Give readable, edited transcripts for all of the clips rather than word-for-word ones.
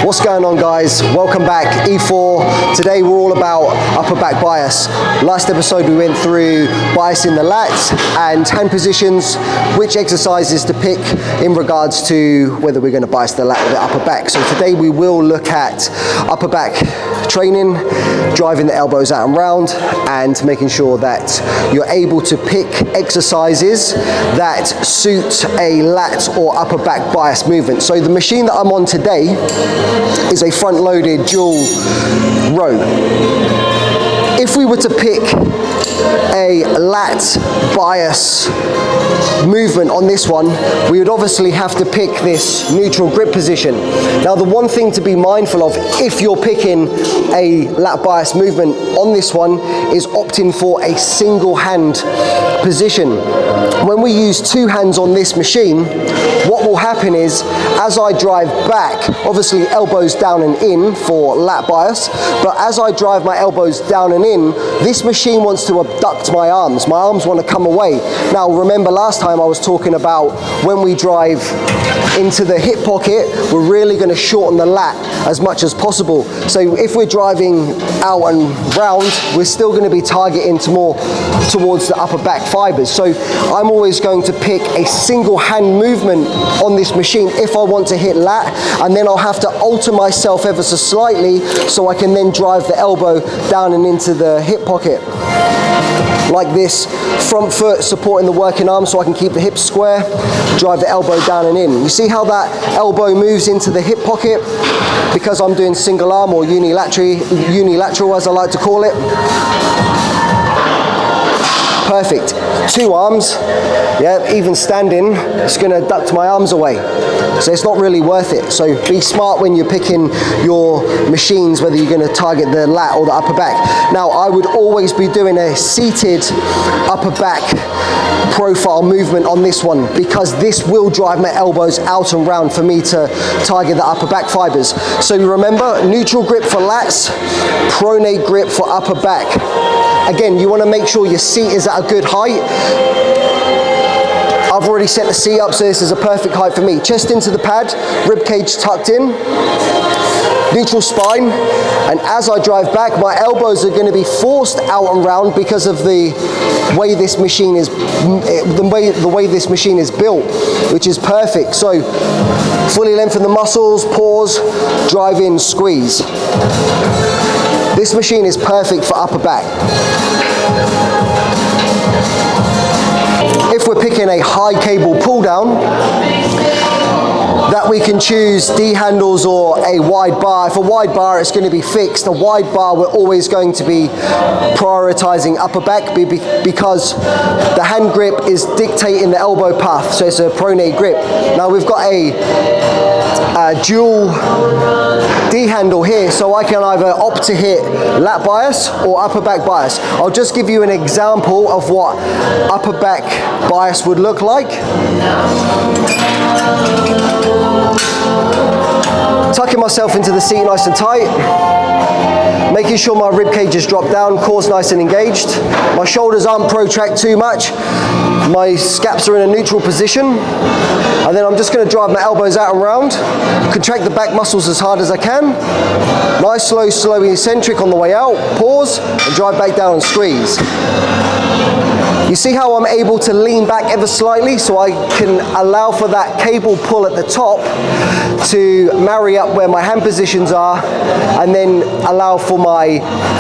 What's going on, guys? Welcome back, E4. Today we're all about upper back bias. Last episode we went through biasing the lats and hand positions, which exercises to pick in regards to whether we're going to bias the lat or the upper back. So today we will look at upper back training, driving the elbows out and round, and making sure that you're able to pick exercises that suit a lat or upper back bias movement. So the machine that I'm on today is a front-loaded dual row. If we were to pick a lat bias movement on this one, we would obviously have to pick this neutral grip position. Now, the one thing to be mindful of if you're picking a lat bias movement on this one is opting for a single hand position. When we use two hands on this machine, what will happen is as I drive back, obviously elbows down and in for lat bias, but as I drive my elbows down and in, this machine wants to abduct my arms. My arms want to come away. Now, remember last time I was talking about when we drive into the hip pocket, we're really going to shorten the lat as much as possible. So if we're driving out and round, we're still going to be targeting more towards the upper back fibers. So I'm always going to pick a single hand movement on this machine if I want to hit lat, and then I'll have to alter myself ever so slightly so I can then drive the elbow down and into the hip pocket. Like this, front foot supporting the working arm so I can keep the hips square, drive the elbow down and in. You see how that elbow moves into the hip pocket because I'm doing single arm or unilateral as I like to call it. Perfect. Two arms, yeah, even standing, it's going to duct my arms away. So it's not really worth it. So be smart when you're picking your machines, whether you're going to target the lat or the upper back. Now, I would always be doing a seated upper back profile movement on this one because this will drive my elbows out and round for me to target the upper back fibers. So remember, neutral grip for lats, pronate grip for upper back. Again, you want to make sure your seat is at a good height. I've already set the seat up, so this is a perfect height for me. Chest into the pad, rib cage tucked in, neutral spine, and as I drive back, my elbows are going to be forced out and round because of the way this machine is, the way this machine is built, which is perfect. So fully lengthen the muscles, pause, drive in, squeeze. This machine is perfect for upper back. If we're picking a high cable pull down, that we can choose D handles or a wide bar. If a wide bar, it's going to be fixed. A wide bar, we're always going to be prioritizing upper back because the hand grip is dictating the elbow path, so it's a pronate grip. Now we've got a dual D handle here, so I can either opt to hit lat bias or upper back bias. I'll just give you an example of what upper back bias would look like. Tucking myself into the seat nice and tight, making sure my rib cage is dropped down, core's nice and engaged. My shoulders aren't protract too much. My scaps are in a neutral position. And then I'm just going to drive my elbows out and round, contract the back muscles as hard as I can. Nice, slow, eccentric on the way out, pause, and drive back down and squeeze. You see how I'm able to lean back ever slightly so I can allow for that cable pull at the top to marry up where my hand positions are and then allow for my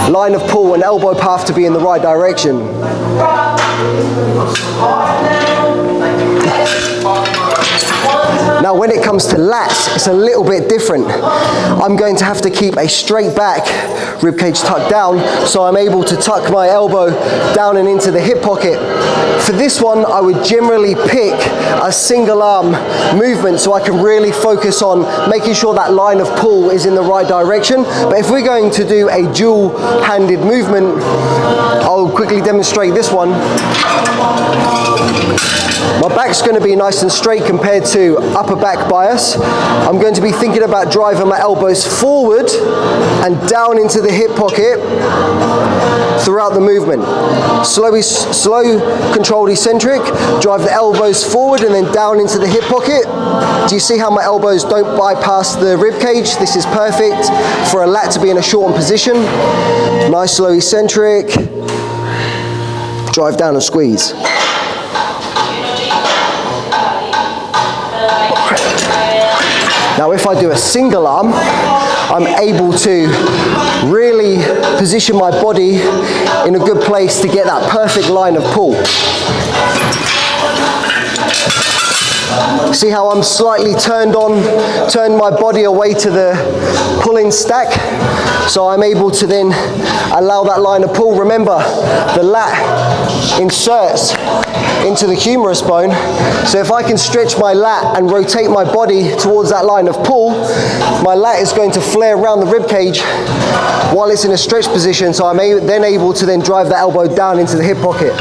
line of pull and elbow path to be in the right direction. Now when it comes to lats, it's a little bit different. I'm going to have to keep a straight back, rib cage tucked down, so I'm able to tuck my elbow down and into the hip pocket. For this one, I would generally pick a single arm movement so I can really focus on making sure that line of pull is in the right direction. But if we're going to do a dual-handed movement, I'll quickly demonstrate this one. My back's going to be nice and straight compared to upper back bias, I'm going to be thinking about driving my elbows forward and down into the hip pocket throughout the movement. Slow, controlled eccentric, drive the elbows forward and then down into the hip pocket. Do you see how my elbows don't bypass the rib cage? This is perfect for a lat to be in a shortened position. Nice slow eccentric, drive down and squeeze. Now if I do a single arm, I'm able to really position my body in a good place to get that perfect line of pull. See how I'm slightly turned my body away to the pulling stack, so I'm able to then allow that line of pull. Remember, the lat inserts into the humerus bone, so if I can stretch my lat and rotate my body towards that line of pull, my lat is going to flare around the rib cage while it's in a stretch position, so I'm then able to then drive the elbow down into the hip pocket.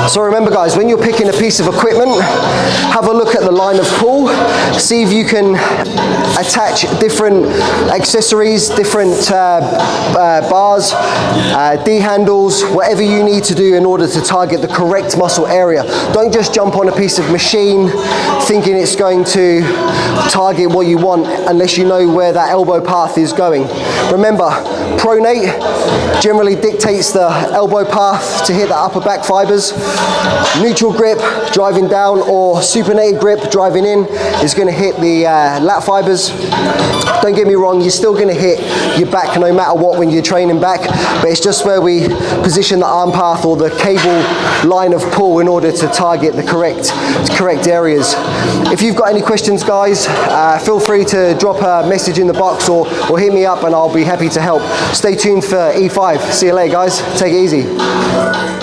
So remember guys, when you're picking a piece of equipment, have a look at the line of pull, see if you can attach different accessories, different bars, D-handles, whatever you need to do in order to target the correct muscle area. Don't just jump on a piece of machine thinking it's going to target what you want unless you know where that elbow path is going. Remember, pronate generally dictates the elbow path to hit the upper back fibers. Neutral grip driving down or supinated grip driving in is going to hit the lat fibers. Don't get me wrong, you're still going to hit your back no matter what when you're training back, but it's just where we position the arm path or the cable line of pull in order to target the correct areas. If you've got any questions guys, feel free to drop a message in the box or hit me up and I'll be happy to help. Stay tuned for E5. See you later guys, take it easy.